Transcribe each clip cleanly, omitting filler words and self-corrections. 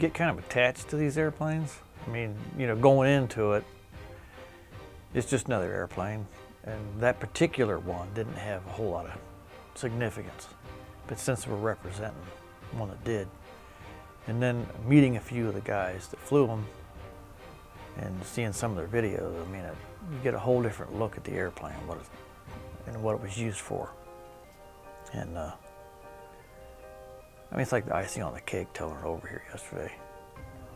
get kind of attached to these airplanes. I mean, you know, going into it, it's just another airplane. And that particular one didn't have a whole lot of significance. But since we're representing one that did, and then meeting a few of the guys that flew them and seeing some of their videos, I mean, you get a whole different look at the airplane and what it was used for. And I mean, it's like the icing on the cake telling it over here yesterday.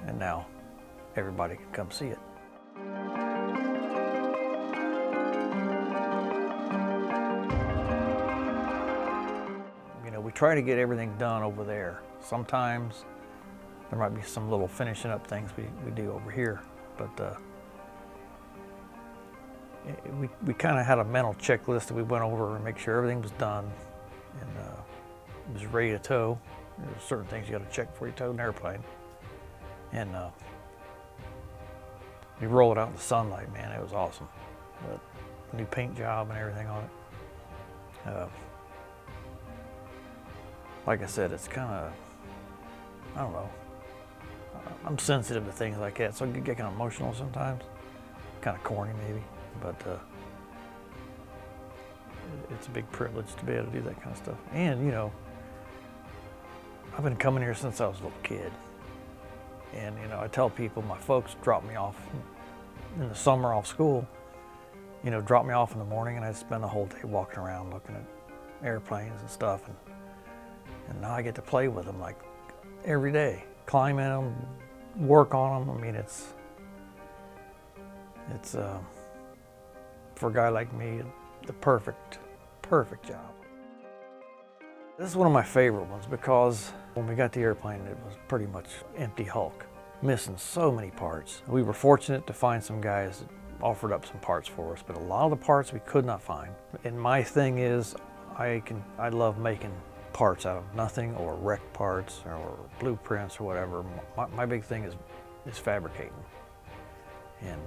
And now everybody can come see it. You know, we try to get everything done over there. Sometimes there might be some little finishing up things we do over here, but we kind of had a mental checklist that we went over and make sure everything was done and it was ready to tow. There's certain things you got to check before you tow an airplane. And you roll it out in the sunlight, man, it was awesome. The new paint job and everything on it. Like I said, it's kind of, I don't know, I'm sensitive to things like that, so I get kind of emotional sometimes. Kind of corny maybe, but it's a big privilege to be able to do that kind of stuff. And you know, I've been coming here since I was a little kid. And you know, I tell people, my folks drop me off in the summer off school, you know, drop me off in the morning and I'd spend the whole day walking around looking at airplanes and stuff. And now I get to play with them like every day, climb in them, work on them. I mean, it's for a guy like me, the perfect job. This is one of my favorite ones because when we got the airplane, it was pretty much empty hulk, missing so many parts. We were fortunate to find some guys that offered up some parts for us, but a lot of the parts we could not find. And my thing is, I love making parts out of nothing, or wrecked parts or blueprints or whatever. My big thing is fabricating. And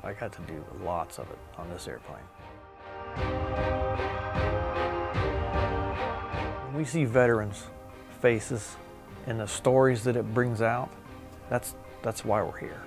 I got to do lots of it on this airplane. When we see veterans' faces and the stories that it brings out, that's why we're here.